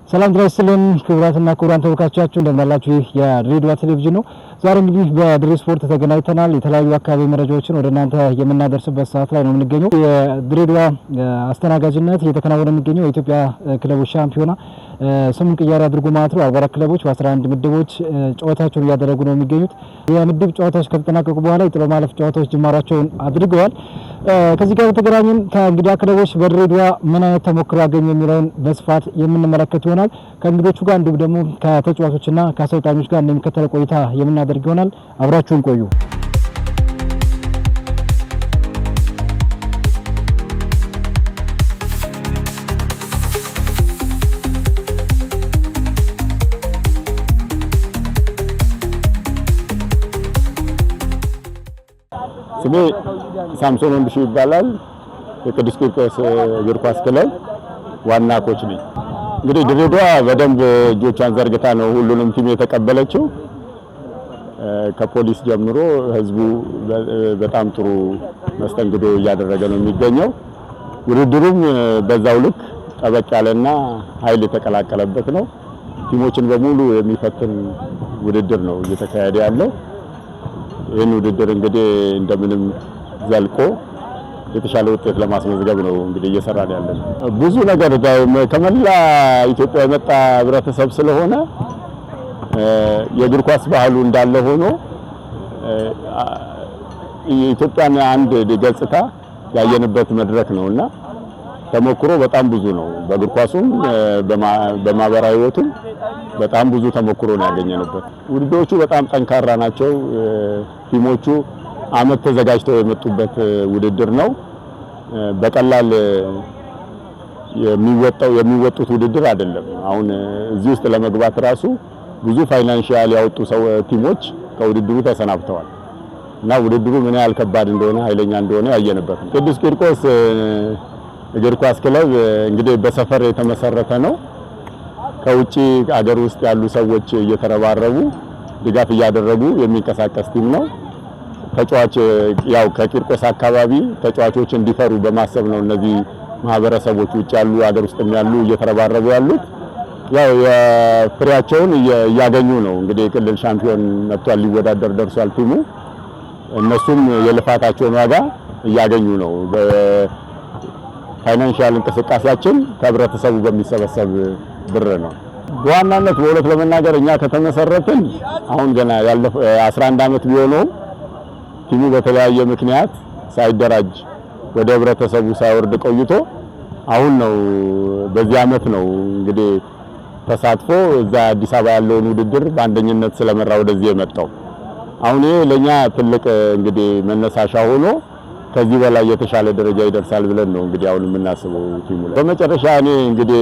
ሰላም ድረስልን ክቡራትና ክቡራን ተመልካቾቻችን እንደምናላችሁ የሬዲዮ ቴሌቪዥን ነው። ዛሬ እንግዲህ በድሬ ስፖርት ተገናኝተናል። የተለያዩ አካባቢ መረጃዎችን ወደ እናንተ የምናደርስበት ሰዓት ላይ ነው የምንገኘው። የድሬዳዋ አስተናጋጅነት እየተከናወነ የሚገኘው የኢትዮጵያ ክለቦች ሻምፒዮና ስሙን ቅያሬ አድርጎ ማለት ነው 44 ክለቦች በ11 ምድቦች ጨዋታቸውን እያደረጉ ነው የሚገኙት። የምድብ ጨዋታዎች ከተጠናቀቁ በኋላ የጥሎ ማለፍ ጨዋታዎች ጅማሯቸውን አድርገዋል። ከዚህ ጋር በተገናኘ ከእንግዲህ ክለቦች በድሬዳዋ ምን አይነት ተሞክሮ ያገኙ የሚለውን በስፋት የምንመለከት ይሆናል። ከእንግዶቹ ጋር እንዲሁም ደግሞ ከተጫዋቾችና ከአሰልጣኞች ጋር እንደሚከተለው ቆይታ የምናደርግ ይሆናል። አብራችሁን ቆዩ። ስሜ ሳምሶን ወንድሽ ይባላል። የቅዱስ ቂርቆስ እግር ኳስ ክለብ ዋና ኮች ነኝ። እንግዲህ ድሬዳዋ በደንብ እጆቿን ዘርግታ ነው ሁሉንም ቲም የተቀበለችው። ከፖሊስ ጀምሮ ህዝቡ በጣም ጥሩ መስተንግዶ እያደረገ ነው የሚገኘው። ውድድሩም በዛው ልክ ጠበቅ ያለና ኃይል የተቀላቀለበት ነው። ቲሞችን በሙሉ የሚፈትን ውድድር ነው እየተካሄደ ያለው። ይህን ውድድር እንግዲህ እንደምንም ዘልቆ የተሻለ ውጤት ለማስመዝገብ ነው እንግዲህ እየሰራን ያለን። ብዙ ነገር ከመላ ኢትዮጵያ የመጣ ህብረተሰብ ስለሆነ የእግር ኳስ ባህሉ እንዳለ ሆኖ የኢትዮጵያን አንድ ገጽታ ያየንበት መድረክ ነውና ተሞክሮ በጣም ብዙ ነው። በእግር ኳሱም በማህበራዊ ህይወቱም በጣም ብዙ ተሞክሮ ነው ያገኘንበት። ውድድሮቹ በጣም ጠንካራ ናቸው። ቲሞቹ አመት ተዘጋጅተው የመጡበት ውድድር ነው። በቀላል የሚወጡት ውድድር አይደለም። አሁን እዚህ ውስጥ ለመግባት ራሱ ብዙ ፋይናንሻል ያወጡ ቲሞች ከውድድሩ ተሰናብተዋል እና ውድድሩ ምን ያህል ከባድ እንደሆነ ኃይለኛ እንደሆነ ያየንበት ነው። ቅዱስ ቂርቆስ እግር ኳስ ክለብ እንግዲህ በሰፈር የተመሰረተ ነው። ከውጪ ሀገር ውስጥ ያሉ ሰዎች እየተረባረቡ ድጋፍ እያደረጉ የሚንቀሳቀስ ቲም ነው። ተጫዋች ያው ከቂርቆስ አካባቢ ተጫዋቾች እንዲፈሩ በማሰብ ነው እነዚህ ማህበረሰቦች ውጭ ያሉ ሀገር ውስጥም ያሉ እየተረባረቡ ያሉት። ያው የፍሬያቸውን እያገኙ ነው። እንግዲህ የክልል ሻምፒዮን መጥቷል፣ ሊወዳደር ደርሷል ቲሙ። እነሱም የልፋታቸውን ዋጋ እያገኙ ነው። በፋይናንሻል እንቅስቃሴያችን ከህብረተሰቡ በሚሰበሰብ ብር ነው። በዋናነት በሁለት ለመናገር እኛ ከተመሰረትን አሁን ገና ያለፈ 11 አመት ቢሆነው ቲሙ በተለያየ ምክንያት ሳይደራጅ ወደ ህብረተሰቡ ሳይወርድ ቆይቶ አሁን ነው በዚህ አመት ነው እንግዲህ ተሳትፎ እዛ አዲስ አበባ ያለውን ውድድር በአንደኝነት ስለመራ ወደዚህ የመጣው። አሁን ይሄ ለኛ ትልቅ እንግዲህ መነሳሻ ሆኖ ከዚህ በላይ የተሻለ ደረጃ ይደርሳል ብለን ነው እንግዲህ አሁን የምናስበው ቲሙ ላይ። በመጨረሻ እኔ እንግዲህ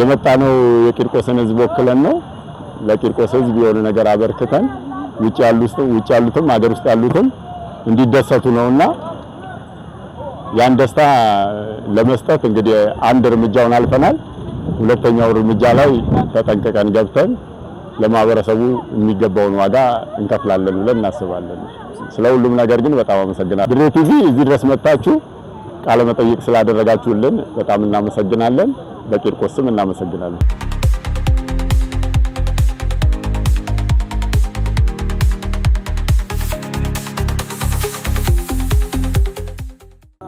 የመጣነው የቂርቆስን ህዝብ ወክለን ነው። ለቂርቆስ ህዝብ የሆነ ነገር አበርክተን ውጭ ያሉትም ሀገር ውስጥ ያሉትም እንዲደሰቱ ነውና ያን ደስታ ለመስጠት እንግዲህ አንድ እርምጃውን አልፈናል። ሁለተኛው እርምጃ ላይ ተጠንቀቀን ገብተን ለማህበረሰቡ የሚገባውን ዋጋ እንከፍላለን ብለን እናስባለን። ስለሁሉም ነገር ግን በጣም አመሰግናለሁ። ድሬ ቲቪ እዚህ ድረስ መጣችሁ ቃለ መጠይቅ ስላደረጋችሁልን በጣም እናመሰግናለን። በቂርቆስ ስም እናመሰግናለን።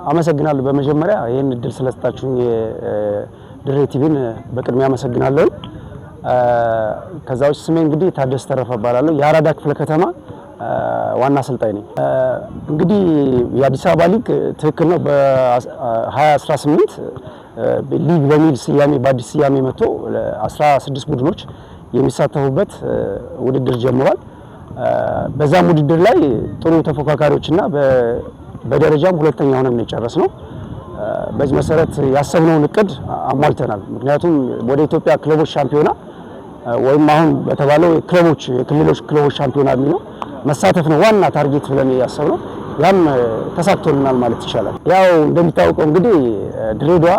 አመሰግናለሁ። በመጀመሪያ ይሄን እድል ስለሰጣችሁኝ ድሬ ቲቪን በቅድሚያ አመሰግናለሁ። ከዛው ስሜ እንግዲህ ታደሰ ተረፈ እባላለሁ። የአራዳ ክፍለ ከተማ ዋና አሰልጣኝ ነኝ። እንግዲህ የአዲስ አበባ ሊግ ትክክል ነው በ2018 ሊግ በሚል ስያሜ በአዲስ ስያሜ መጥቶ 16 ቡድኖች የሚሳተፉበት ውድድር ጀምሯል። በዛም ውድድር ላይ ጥሩ ተፎካካሪዎችና በደረጃም ሁለተኛ ሆነን ነው የጨረስነው። በዚህ መሰረት ያሰብነውን እቅድ አሟልተናል። ምክንያቱም ወደ ኢትዮጵያ ክለቦች ሻምፒዮና ወይም አሁን በተባለው የክልሎች ክለቦች ሻምፒዮና የሚለው መሳተፍ ነው ዋና ታርጌት ብለን ያሰብነው። ያም ተሳክቶልናል ማለት ይቻላል። ያው እንደሚታወቀው እንግዲህ ድሬዳዋ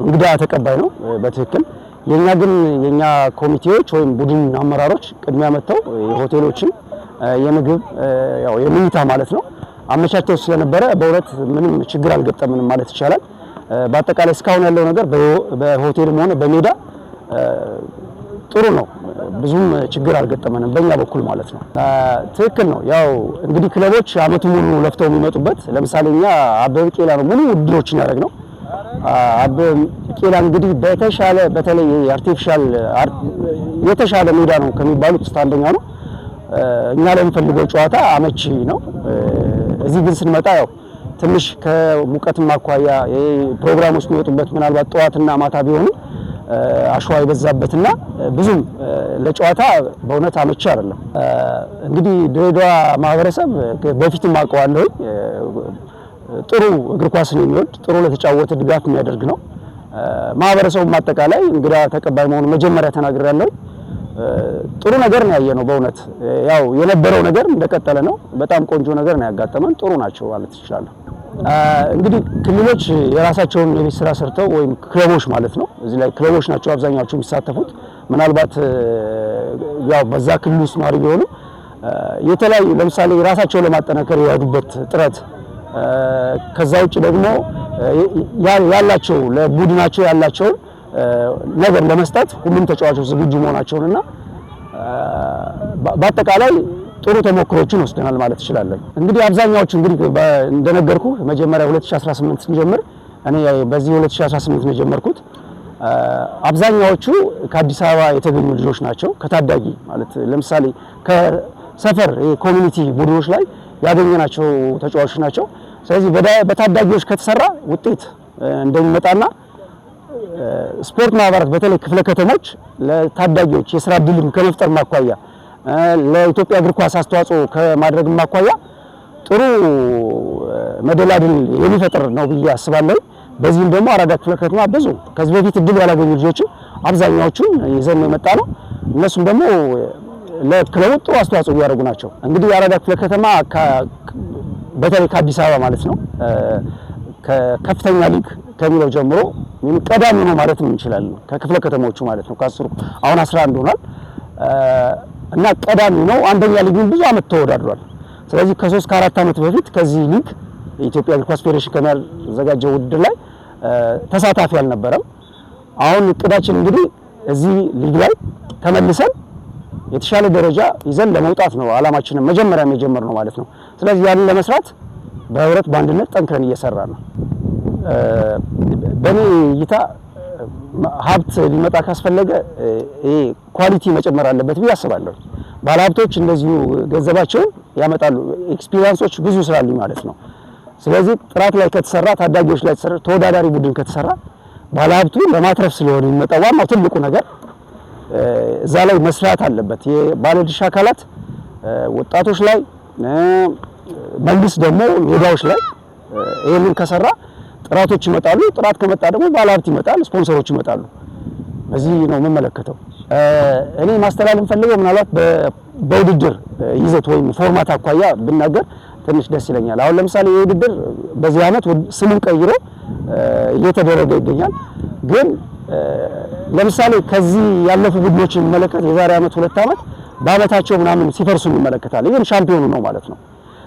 እንግዳ ተቀባይ ነው በትክክል። የኛ ኮሚቴዎች ወይም ቡድን አመራሮች ቅድሚያ መጥተው የሆቴሎችን የምግብ ያው የምኝታ ማለት ነው አመቻችተው ስለነበረ በእውነት ምንም ችግር አልገጠምንም ማለት ይቻላል። በአጠቃላይ እስካሁን ያለው ነገር በሆቴልም ሆነ በሜዳ ጥሩ ነው። ብዙም ችግር አልገጠመንም በእኛ በኩል ማለት ነው። ትክክል ነው። ያው እንግዲህ ክለቦች አመቱ ሙሉ ለፍተው የሚመጡበት ለምሳሌ እኛ አበበ ቢቂላ ነው ሙሉ ውድድሮችን ያደረግነው። አበበ ቢቂላ እንግዲህ በተሻለ በተለይ አርቲፊሻል የተሻለ ሜዳ ነው ከሚባሉት ውስጥ አንደኛው ነው። እኛ ለምንፈልገው ጨዋታ አመቺ ነው። እዚህ ግን ስንመጣ ያው ትንሽ ከሙቀትም አኳያ ፕሮግራሞች የሚወጡበት ምናልባት ጠዋትና ማታ ቢሆኑ አሸዋ ይበዛበትና ብዙም ለጨዋታ በእውነት አመቺ አይደለም። እንግዲህ ድሬዳዋ ማህበረሰብ በፊትም አውቀዋለሁ። ጥሩ እግር ኳስ ነው የሚወድ፣ ጥሩ ለተጫወተ ድጋፍ የሚያደርግ ነው። ማህበረሰቡ ማጠቃላይ እንግዳ ተቀባይ መሆኑ መጀመሪያ ተናግሬያለሁ። ጥሩ ነገር ነው ያየነው። በእውነት ያው የነበረው ነገር እንደቀጠለ ነው። በጣም ቆንጆ ነገር ነው ያጋጠመን። ጥሩ ናቸው ማለት ይችላል። እንግዲህ ክልሎች የራሳቸውን የቤት ስራ ሰርተው ወይም ክለቦች ማለት ነው። እዚህ ላይ ክለቦች ናቸው አብዛኛዎቹ የሚሳተፉት። ምናልባት ያው በዛ ክልል ውስጥ ነዋሪ ቢሆኑ የተለያዩ ለምሳሌ ራሳቸውን ለማጠናከር ያዱበት ጥረት ከዛ ውጭ ደግሞ ያላቸው ለቡድናቸው ያላቸው ነገር ለመስጠት ሁሉም ተጫዋቾች ዝግጁ መሆናቸውንና በአጠቃላይ ጥሩ ተሞክሮችን ወስደናል ማለት ይችላል። እንግዲህ አብዛኛዎቹ እንግዲህ እንደነገርኩ መጀመሪያ 2018 ስንጀምር እኔ በዚህ 2018 ነው የጀመርኩት። አብዛኛዎቹ ከአዲስ አበባ የተገኙ ልጆች ናቸው። ከታዳጊ ማለት ለምሳሌ ከሰፈር የኮሚኒቲ ቡድኖች ላይ ያገኘናቸው ተጫዋቾች ናቸው። ስለዚህ በታዳጊዎች ከተሰራ ውጤት እንደሚመጣና ስፖርት ማህበራት በተለይ ክፍለ ከተሞች ለታዳጊዎች የስራ ዕድልን ከመፍጠር ማኳያ ለኢትዮጵያ እግር ኳስ አስተዋጽኦ ከማድረግ ማኳያ ጥሩ መደላድል የሚፈጥር ነው ብዬ አስባለሁ። በዚህም ደግሞ አራዳ ክፍለ ከተማ ብዙ ከዚህ በፊት እድል ያላገኙ ልጆችን አብዛኛዎቹን ይዘን የመጣ ነው። እነሱም ደግሞ ለክለቡ ጥሩ አስተዋጽኦ እያደረጉ ናቸው። እንግዲህ አራዳ ክፍለ ከተማ በተለይ ከአዲስ አበባ ማለት ነው ከከፍተኛ ሊግ ከሚለው ጀምሮ ቀዳሚ ነው ማለት እንችላለን። ከክፍለ ከተሞቹ ማለት ነው ከ10 አሁን 11 ሆኗል እና ቀዳሚ ነው። አንደኛ ሊግን ብዙ አመት ተወዳድሯል። ስለዚህ ከ3 ከ4 አመት በፊት ከዚህ ሊግ የኢትዮጵያ እግር ኳስ ፌዴሬሽን ከሚያዘጋጀው ውድድር ላይ ተሳታፊ አልነበረም። አሁን እቅዳችን እንግዲህ እዚህ ሊግ ላይ ተመልሰን የተሻለ ደረጃ ይዘን ለመውጣት ነው አላማችንን መጀመሪያም የጀመርነው ማለት ነው። ስለዚህ ያንን ለመስራት በህብረት በአንድነት ጠንክረን እየሰራን ነው። በኔ እይታ ሀብት ሊመጣ ካስፈለገ ይሄ ኳሊቲ መጨመር አለበት ብዬ አስባለሁ። ባለሀብቶች እንደዚሁ ገንዘባቸውን ያመጣሉ፣ ኤክስፒሪየንሶች ብዙ ስላሉ ማለት ነው። ስለዚህ ጥራት ላይ ከተሰራ፣ ታዳጊዎች ላይ ከተሰራ፣ ተወዳዳሪ ቡድን ከተሰራ ባለሀብቱ ለማትረፍ ስለሆነ የሚመጣው ዋናው ትልቁ ነገር እዛ ላይ መስራት አለበት። የባለድርሻ አካላት ወጣቶች ላይ፣ መንግስት ደግሞ ሜዳዎች ላይ ይሄንን ከሰራ ጥራቶች ይመጣሉ። ጥራት ከመጣ ደግሞ ባለሀብት ይመጣል፣ ስፖንሰሮች ይመጣሉ። በዚህ ነው የምመለከተው። እኔ ማስተላለፍ ፈልገው ምናልባት በውድድር ይዘት ወይም ፎርማት አኳያ ብናገር ትንሽ ደስ ይለኛል። አሁን ለምሳሌ የውድድር በዚህ አመት ስሙን ቀይሮ እየተደረገ ይገኛል። ግን ለምሳሌ ከዚህ ያለፉ ቡድኖችን እንመለከት የዛሬ አመት 2 አመት በአመታቸው ምናምን ሲፈርሱ እንመለከታለን። ይሄን ሻምፒዮኑ ነው ማለት ነው።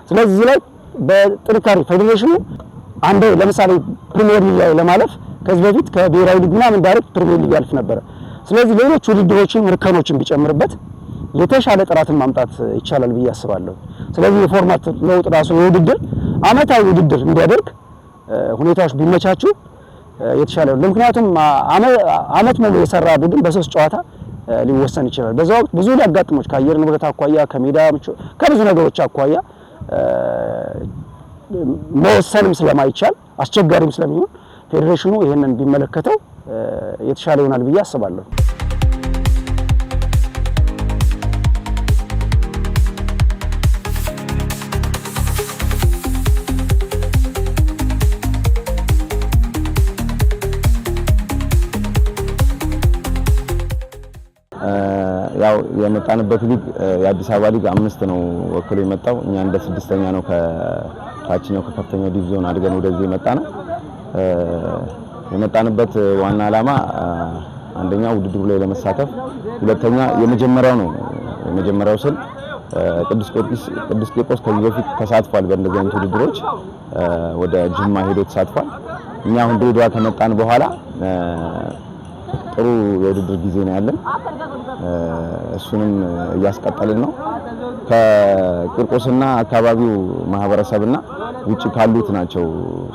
ስለዚህ ላይ በጥንካሬ ፌዴሬሽኑ አንዴ ለምሳሌ ፕሪሚየር ሊግ ላይ ለማለፍ ከዚህ በፊት ከብሔራዊ ሊግ ምናምን ዳይሬክት ፕሪሚየር ሊግ ያልፍ ነበር። ስለዚህ ሌሎች ውድድሮችን እርከኖችን ቢጨምርበት የተሻለ ጥራትን ማምጣት ይቻላል ብዬ አስባለሁ። ስለዚህ የፎርማት ለውጥ ራሱ የውድድር አመታዊ ውድድር እንዲያደርግ ሁኔታዎች ቢመቻቹ የተሻለ ነው። ምክንያቱም አመት ሙሉ የሰራ ቡድን በ3 ጨዋታ ሊወሰን ይችላል። በዛ ወቅት ብዙ ሊያጋጥሞች ከአየር ንብረት አኳያ ከሜዳ ከብዙ ነገሮች አኳያ መወሰንም ስለማይቻል አስቸጋሪም ስለሚሆን ፌዴሬሽኑ ይሄንን ቢመለከተው የተሻለ ይሆናል ብዬ አስባለሁ። ያው የመጣንበት ሊግ የአዲስ አበባ ሊግ 5 ነው ወክሎ የመጣው። እኛ እንደ 6ኛ ነው ከታችኛው ከከፍተኛው ዲቪዥን አድገን ወደዚህ የመጣነው። የመጣንበት ዋና ዓላማ አንደኛ ውድድሩ ላይ ለመሳተፍ፣ ሁለተኛ የመጀመሪያው ነው። የመጀመሪያው ስል ቅዱስ ቂርቆስ ከዚህ በፊት ተሳትፏል በእንደዚህ አይነት ውድድሮች ወደ ጅማ ሄዶ ተሳትፏል። እኛ አሁን ድሬዳዋ ከመጣን በኋላ ጥሩ የውድድር ጊዜ ነው ያለን። እሱንም እያስቀጠልን ነው። ከቂርቆስና አካባቢው ማህበረሰብና ውጪ ካሉት ናቸው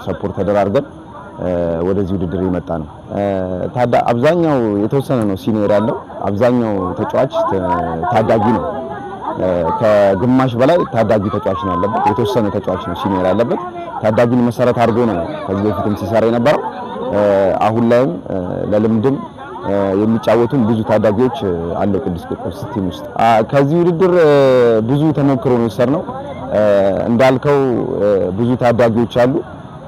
ሰፖርት ተደራርገን ወደዚህ ውድድር የመጣ ነው። አብዛኛው የተወሰነ ነው ሲኒየር ያለው፣ አብዛኛው ተጫዋች ታዳጊ ነው። ከግማሽ በላይ ታዳጊ ተጫዋች ነው ያለበት፣ የተወሰነ ተጫዋች ነው ሲኒየር ያለበት። ታዳጊን መሰረት አድርጎ ነው ከዚህ በፊትም ሲሰራ የነበረው። አሁን ላይም ለልምድም የሚጫወቱን ብዙ ታዳጊዎች አሉ ቅዱስ ቂርቆስ ቲም ውስጥ። ከዚህ ውድድር ብዙ ተሞክሮ ነው የወሰድነው። እንዳልከው ብዙ ታዳጊዎች አሉ።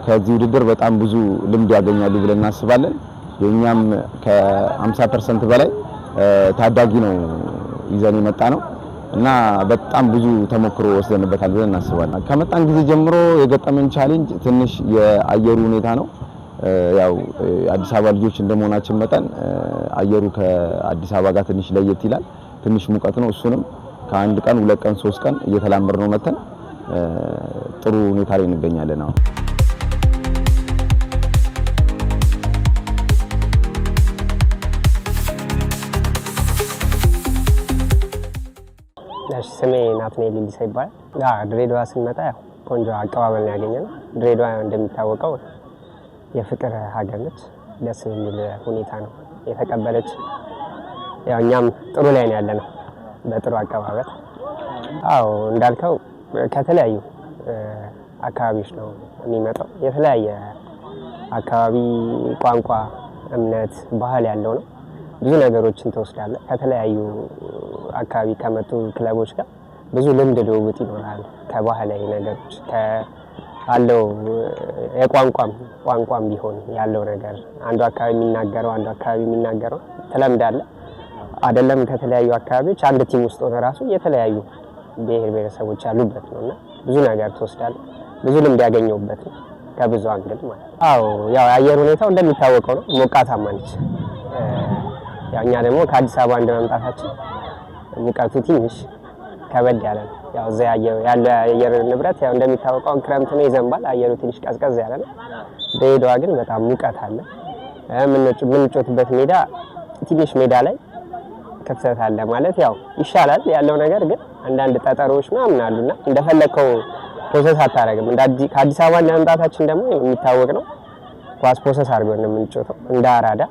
ከዚህ ውድድር በጣም ብዙ ልምድ ያገኛሉ ብለን እናስባለን። የኛም ከ50% በላይ ታዳጊ ነው ይዘን የመጣ ነው እና በጣም ብዙ ተሞክሮ ወስደንበታል ብለን እናስባለን። ከመጣን ጊዜ ጀምሮ የገጠመን ቻሌንጅ ትንሽ የአየሩ ሁኔታ ነው። ያው አዲስ አበባ ልጆች እንደመሆናችን መጠን አየሩ ከአዲስ አበባ ጋር ትንሽ ለየት ይላል። ትንሽ ሙቀት ነው። እሱንም ከአንድ ቀን 2 ቀን 3 ቀን እየተላመድን ነው መተን ጥሩ ሁኔታ ላይ እንገኛለን አሁን። ስሜ ናትናኤል ሊሊሳ ይባላል። ድሬዳዋ ስንመጣ ያው ቆንጆ አቀባበል ነው ያገኘነው። ድሬዳዋ እንደሚታወቀው የፍቅር ሀገር ነች። ደስ የሚል ሁኔታ ነው የተቀበለች። ያው እኛም ጥሩ ላይ ነው ያለነው በጥሩ አቀባበል። አዎ እንዳልከው ከተለያዩ አካባቢዎች ነው የሚመጣው። የተለያየ አካባቢ ቋንቋ፣ እምነት፣ ባህል ያለው ነው። ብዙ ነገሮችን ተወስዳለህ። ከተለያዩ አካባቢ ከመጡ ክለቦች ጋር ብዙ ልምድ ልውውጥ ይኖራል። ከባህላዊ ነገሮች አለው ቋንቋም ቢሆን ያለው ነገር አንዱ አካባቢ የሚናገረው ትለምዳለህ አይደለም። ከተለያዩ አካባቢዎች አንድ ቲም ውስጥ ሆነ ራሱ የተለያዩ ብሔር ብሔረሰቦች ያሉበት ነውና ብዙ ነገር ተወስዳለህ። ብዙ ልምድ ያገኘውበት ነው ከብዙ አንግል ማለት ነው። አዎ ያው የአየር ሁኔታው እንደሚታወቀው ነው፣ ሞቃታማ ነች። ያው እኛ ደግሞ ከአዲስ አበባ እንደመምጣታችን ሙቀቱ ትንሽ ከበድ ያለ ነው። ያው እዛ ያለው የአየር ንብረት ያው እንደሚታወቀው ክረምት ነው፣ ይዘንባል። አየሩ ትንሽ ቀዝቀዝ ያለ ነው። ድሬዳዋ ግን በጣም ሙቀት አለ። የምንጮትበት ሜዳ ትንሽ ሜዳ ላይ ክፍተት አለ ማለት ያው ይሻላል ያለው ነገር ግን አንዳንድ ጠጠሮች ምናምን አሉና እንደፈለከው ፕሮሰስ አታረግም። ከአዲስ አበባ እንደመምጣታችን ደግሞ የሚታወቅ ነው ኳስ ፕሮሰስ አድርገን ነው የምንጮተው። እንደ አራዳ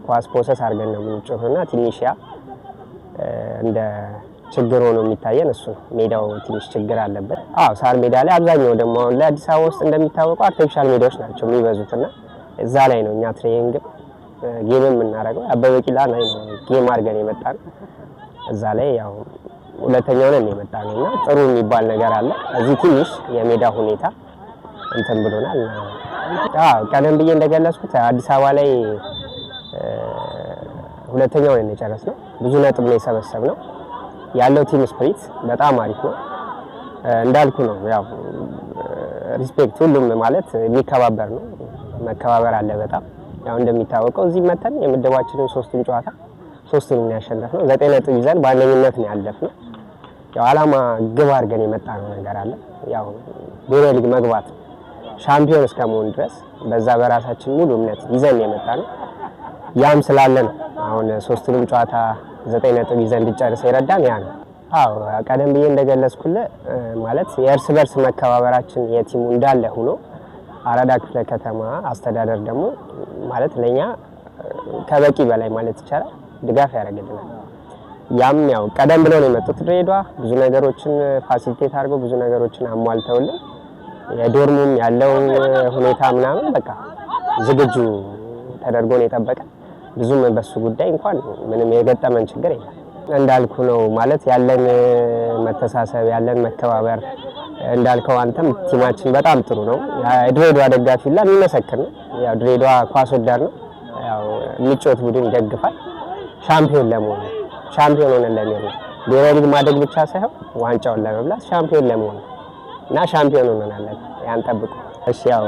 ኳስ ፕሮሰስ አድርገን ነው የምንጮተውና ትንሽ ያ እንደ ችግር ሆኖ የሚታየን እሱ ነው። ሜዳው ትንሽ ችግር አለበት። ሳር ሜዳ ላይ አብዛኛው ደግሞ አሁን ላይ አዲስ አበባ ውስጥ እንደሚታወቀው አርቲፊሻል ሜዳዎች ናቸው የሚበዙትና እዛ ላይ ነው እኛ ትሬኒንግ ጌም የምናደርገው። አበበ ቢቂላ ላይ ነው ጌም አድርገን የመጣን። እዛ ላይ ያው ሁለተኛው ነን የመጣነውና ጥሩ የሚባል ነገር አለ። እዚህ ትንሽ የሜዳ ሁኔታ እንትን ብሎናል። ቀደም ብዬ እንደገለጽኩት አዲስ አበባ ላይ ሁለተኛው ነን የጨረስነው። ብዙ ነጥብ ነው የሰበሰብነው። ያለው ቲም ስፒሪት በጣም አሪፍ ነው። እንዳልኩ ነው ያው ሪስፔክት፣ ሁሉም ማለት የሚከባበር ነው። መከባበር አለ በጣም ያው እንደሚታወቀው እዚህ መተን የምድባችንን 3ቱን ጨዋታ 3ቱን ያሸነፍነው 9 ነጥብ ይዘን በአንደኝነት ነው ያለፍነው። ያው አላማ ግብ አድርገን የመጣነው ነገር አለ። ያው ብሔራዊ ሊግ መግባት ሻምፒዮን እስከመሆን ድረስ በዛ በራሳችን ሙሉ እምነት ይዘን የመጣነው። ያም ስላለ ነው አሁን 3ቱንም ጨዋታ 9 ነጥብ ይዘን እንድንጨርስ ይረዳን ያ ነው። ቀደም ብዬ እንደገለጽኩልህ ማለት የእርስ በርስ መከባበራችን የቲሙ እንዳለ ሆኖ አራዳ ክፍለ ከተማ አስተዳደር ደግሞ ማለት ለኛ ከበቂ በላይ ማለት ይቻላል ድጋፍ ያደርግልናል። ያም ያው ቀደም ብለው ነው የመጡት ድሬዳዋ ብዙ ነገሮችን ፋሲሊቴት አድርገው ብዙ ነገሮችን አሟልተውልን የዶርሙም ያለው ሁኔታ ምናምን በቃ ዝግጁ ተደርጎ ነው የጠበቀ። ብዙም በሱ ጉዳይ እንኳን ምንም የገጠመን ችግር የለም። እንዳልኩ ነው ማለት ያለን መተሳሰብ ያለን መከባበር እንዳልከው አንተም ቲማችን በጣም ጥሩ ነው። ድሬዳዋ ደጋፊ ሁላ የሚመሰክር ነው። ያው ድሬዳዋ ኳስ ወዳድ ነው። ያው የሚጮት ቡድን ይደግፋል። ሻምፒዮን ለመሆን ሻምፒዮን ሆነን ለሚሆን ብሔራዊ ሊግ ማደግ ብቻ ሳይሆን ዋንጫውን ለመብላት ሻምፒዮን ለመሆን እና ሻምፒዮን ሆነናል። ያን ጠብቁ። እሺ ያው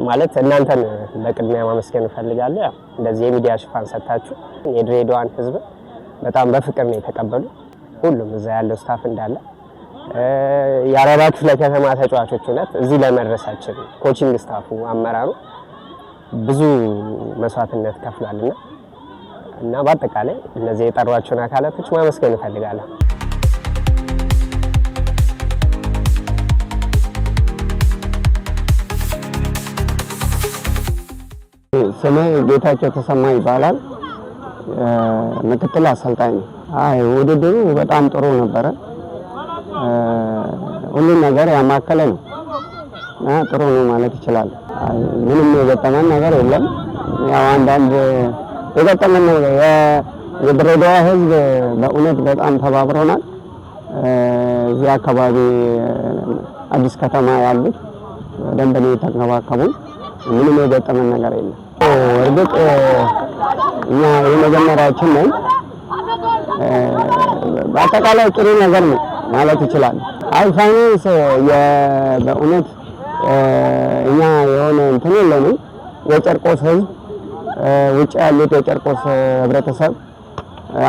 ማለት እናንተን በቅድሚያ ማመስገን እፈልጋለሁ። ያው እንደዚህ የሚዲያ ሽፋን ሰጣችሁ የድሬዳዋን ሕዝብ በጣም በፍቅር ነው የተቀበሉ። ሁሉም እዛ ያለው ስታፍ እንዳለ የአራዳ ክፍለ ከተማ ተጫዋቾች እውነት እዚህ ለመድረሳችን ኮቺንግ ስታፉ አመራሩ ብዙ መስዋዕትነት ከፍሏልና እና በአጠቃላይ እነዚህ የጠሯቸውን አካላቶች ማመስገን እፈልጋለሁ። ስሜ ጌታቸው ተሰማ ይባላል። ምክትል አሰልጣኝ ነው። ውድድሩ በጣም ጥሩ ነበረ። ሁሉም ነገር ያማከለ ነው እና ጥሩ ነው ማለት ይችላል። ምንም የገጠመን ነገር የለም። ያው አንዳንድ የገጠመን የድሬዳዋ ሕዝብ በእውነት በጣም ተባብሮናል። እዚህ አካባቢ አዲስ ከተማ ያሉት በደንብ ነው የተንከባከቡን። ምንም የገጠመን ነገር የለም። እርግጥ እኛ የመጀመሪያችን ነን። በአጠቃላይ ጥሩ ነገር ነው ማለት ይችላል። ፋይናንስ በእውነት እኛ የሆነ እንትን የለንም። የጨርቆስ ሕዝብ ውጭ ያሉት የጨርቆስ ህብረተሰብ፣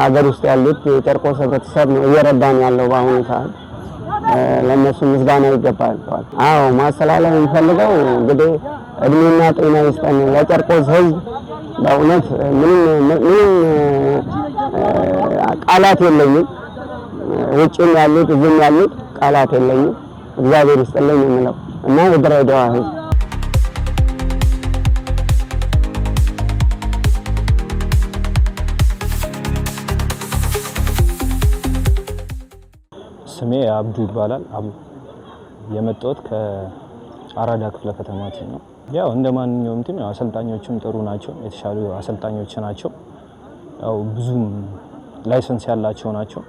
አገር ውስጥ ያሉት የጨርቆስ ህብረተሰብ ነው እየረዳን ያለው በአሁኑ ሰዓት። ለነሱ ምስጋና ይገባል። ማስተላለፍ የሚፈልገው እንግዲህ እድሜና ጤና ይስጠን ለጨርቆስ ሕዝብ። በእውነት ምንም ቃላት የለኝም። ውጭም ያሉት እዚህም ያሉት ቃላት የለኝም። እግዚአብሔር ይስጥልኝ የምለው እና የድሬዳዋ ሕዝብ ስሜ አብዱ ይባላል። የመጣሁት ከአራዳ ክፍለ ከተማ ቲም ነው። ያው እንደማንኛውም ቲም አሰልጣኞቹም ጥሩ ናቸው፣ የተሻሉ አሰልጣኞች ናቸው። ያው ብዙም ላይሰንስ ያላቸው ናቸው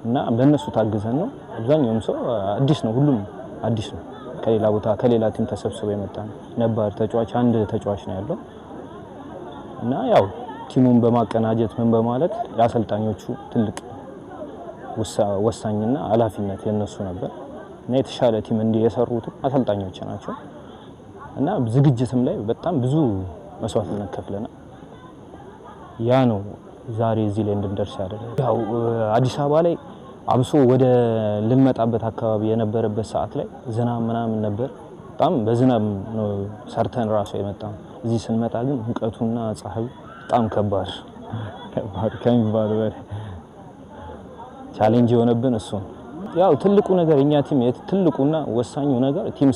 እና በእነሱ ታግዘን ነው። አብዛኛውም ሰው አዲስ ነው፣ ሁሉም አዲስ ነው። ከሌላ ቦታ ከሌላ ቲም ተሰብስቦ የመጣ ነው። ነባር ተጫዋች አንድ ተጫዋች ነው ያለው እና ያው ቲሙን በማቀናጀት ምን በማለት የአሰልጣኞቹ ትልቅ ወሳኝና ኃላፊነት የነሱ ነበር እና የተሻለ ቲም እንዲየሰሩት አሰልጣኞች ናቸው እና ዝግጅትም ላይ በጣም ብዙ መስዋዕትነት ከፍለናል። ያ ነው ዛሬ እዚህ ላይ እንድንደርስ ያደረገ። ያው አዲስ አበባ ላይ አብሶ ወደ ልንመጣበት አካባቢ የነበረበት ሰዓት ላይ ዝናብ ምናምን ነበር። በጣም በዝናብ ነው ሰርተን ራሱ የመጣው። እዚህ ስንመጣ ግን ሙቀቱና ፀሐዩ በጣም ከባድ ከሚባለው በላይ ቻሌንጅ የሆነብን እሱ ነው። ያው ትልቁ ነገር እኛ ቲም ትልቁና ወሳኙ ነገር ቲም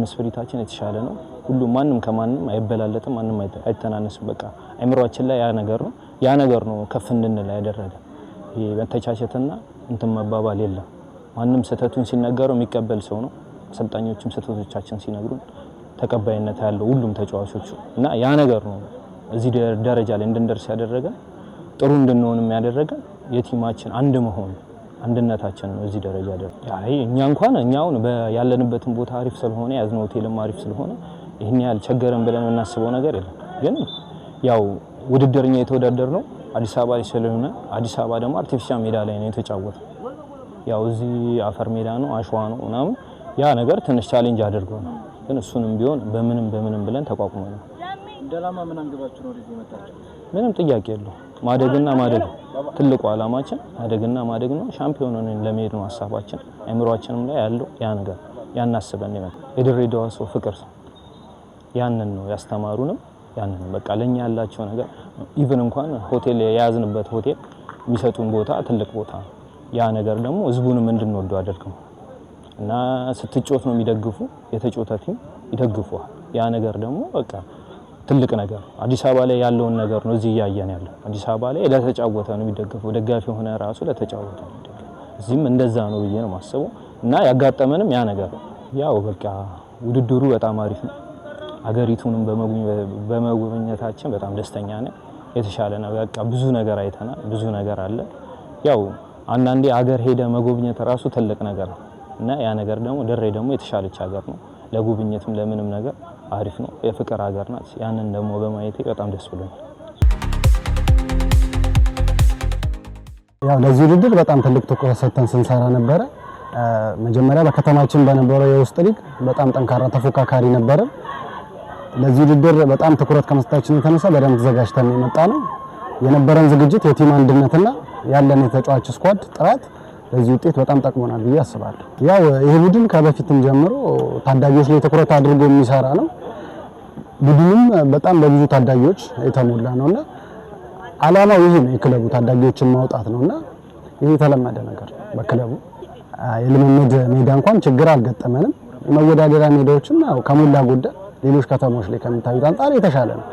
ስፒሪታችን የተሻለ ነው። ሁሉም ማንም ከማንም አይበላለጥም፣ ማንም አይተናነስም። በቃ አይምሮአችን ላይ ያ ነገር ነው ከፍ እንድንል ያደረገ። ይሄ መተቻቸትና እንትን መባባል የለም። ማንም ስህተቱን ሲነገረው የሚቀበል ሰው ነው። አሰልጣኞችም ስህተቶቻችን ሲነግሩን ተቀባይነት ያለው ሁሉም ተጫዋቾቹ እና ያ ነገር ነው እዚህ ደረጃ ላይ እንድንደርስ ያደረገ። ጥሩ እንድንሆንም ያደረገ የቲማችን አንድ መሆን አንድነታችን ነው እዚህ ደረጃ ደረሰ። እኛ አሁን ያለንበትን ቦታ አሪፍ ስለሆነ ያዝነው ሆቴልም አሪፍ ስለሆነ ይሄን ያህል ቸገረን ብለን የምናስበው ነገር የለም። ግን ያው ውድድርኛ የተወዳደር ነው አዲስ አበባ ላይ ስለሆነ አዲስ አበባ ደግሞ አርቲፊሻል ሜዳ ላይ ነው የተጫወተው። ያው እዚህ አፈር ሜዳ ነው አሸዋ ነው ምናምን ያ ነገር ትንሽ ቻሌንጅ አድርጎ ነው። ግን እሱንም ቢሆን በምንም ብለን ተቋቁመን ነው። እንደላማ ምን አንግባችሁ ነው ወደዚህ መጣችሁ? ምንም ጥያቄ የለው። ማደግና ማደግ ትልቁ ዓላማችን ማደግና ማደግ ነው። ሻምፒዮን ሆነን ለመሄድ ነው ሀሳባችን። አእምሮአችንም ላይ ያለው ያ ነገር ያናስበን ነው። የድሬዳዋ ሰው ፍቅር ያንን ነው ያስተማሩንም። ያንን በቃ ለኛ ያላቸው ነገር ኢቭን እንኳን ሆቴል የያዝንበት ሆቴል የሚሰጡን ቦታ ትልቅ ቦታ ነው። ያ ነገር ደግሞ ህዝቡንም እንድንወደው አድርገው እና ስትጮት ነው የሚደግፉ የተጮተ ቲም ይደግፉዋል። ያ ነገር ደግሞ በቃ ትልቅ ነገር አዲስ አበባ ላይ ያለውን ነገር ነው እዚህ እያየን ያለው። አዲስ አበባ ላይ ለተጫወተ ነው የሚደግፈው፣ ደጋፊ ሆነ ራሱ ለተጫወተ ነው የሚደግፈው። እዚህም እንደዛ ነው ብዬ ነው የማስበው እና ያጋጠመንም ያ ነገር ያው በቃ ውድድሩ በጣም አሪፍ ነው። አገሪቱንም በመጎብኘታችን በጣም ደስተኛ ነን። የተሻለ ነው በቃ ብዙ ነገር አይተናል፣ ብዙ ነገር አለ። ያው አንዳንዴ አገር ሄደ መጎብኘት ራሱ ትልቅ ነገር ነው እና ያ ነገር ደግሞ ድሬ ደግሞ የተሻለች ሀገር ነው። ለጉብኝትም ለምንም ነገር አሪፍ ነው። የፍቅር ሀገር ናት። ያንን ደግሞ በማየቴ በጣም ደስ ብሎኛል። ያው ለዚህ ውድድር በጣም ትልቅ ትኩረት ሰጥተን ስንሰራ ነበረ። መጀመሪያ በከተማችን በነበረው የውስጥ ሊግ በጣም ጠንካራ ተፎካካሪ ነበረ። ለዚህ ውድድር በጣም ትኩረት ከመስጠታችን የተነሳ በደንብ ተዘጋጅተን የመጣ ነው። የነበረን ዝግጅት የቲም አንድነትና ያለን የተጫዋች ስኳድ ጥራት ለዚህ ውጤት በጣም ጠቅሞናል ብዬ አስባለሁ። ያው ይሄ ቡድን ከበፊትም ጀምሮ ታዳጊዎች ላይ ትኩረት አድርጎ የሚሰራ ነው። ቡድኑም በጣም በብዙ ታዳጊዎች የተሞላ ነውና ዓላማው ይሄ ነው፣ የክለቡ ታዳጊዎችን ማውጣት ነውና ይሄ የተለመደ ነገር በክለቡ የልምምድ ሜዳ እንኳን ችግር አልገጠመንም። የመወዳደሪያ ሜዳዎችም ያው ከሞላ ጎደል ሌሎች ከተሞች ላይ ከሚታዩት አንጻር የተሻለ ነው።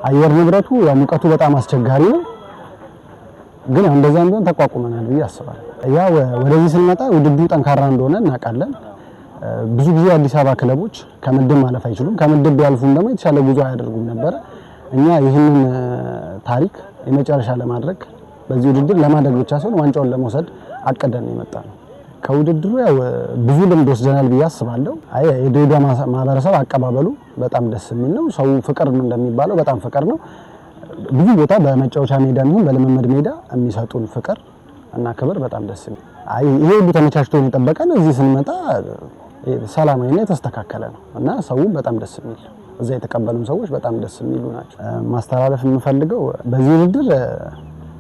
አየር ንብረቱ ያው ሙቀቱ በጣም አስቸጋሪ ነው፣ ግን እንደዛም ቢሆን ተቋቁመናል ብዬ አስባለሁ። ያው ወደዚህ ስንመጣ ውድድሩ ጠንካራ እንደሆነ እናውቃለን። ብዙ ጊዜ አዲስ አበባ ክለቦች ከምድብ ማለፍ አይችሉም፣ ከምድብ ቢያልፉም ደግሞ የተሻለ ጉዞ አያደርጉም ነበር። እኛ ይህንን ታሪክ የመጨረሻ ለማድረግ በዚህ ውድድር ለማድረግ ብቻ ሳይሆን ዋንጫውን ለመውሰድ አቅደን የመጣ ነው። ከውድድሩ ያው ብዙ ልምድ ወስደናል ብዬ አስባለሁ። የድሬዳዋ ማህበረሰብ አቀባበሉ በጣም ደስ የሚል ነው። ሰው ፍቅር ነው እንደሚባለው በጣም ፍቅር ነው። ብዙ ቦታ በመጫወቻ ሜዳ ነው በልምምድ ሜዳ የሚሰጡን ፍቅር እና ክብር በጣም ደስ የሚል ይሄ ሁሉ ተመቻችቶ የጠበቀን እዚህ ስንመጣ ሰላማዊና የተስተካከለ ነው እና ሰውም በጣም ደስ የሚል እዛ የተቀበሉን ሰዎች በጣም ደስ የሚሉ ናቸው። ማስተላለፍ የምፈልገው በዚህ ውድድር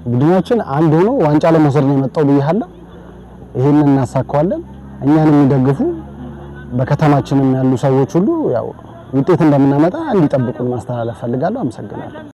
ቡድናችን አንድ ሆኖ ዋንጫ ለመውሰድ ነው የመጣው ብያለሁ። ይሄንን እናሳካዋለን። እኛን የሚደግፉ በከተማችንም ያሉ ሰዎች ሁሉ ያው ውጤት እንደምናመጣ እንዲጠብቁን ማስተላለፍ ፈልጋለሁ። አመሰግናለሁ።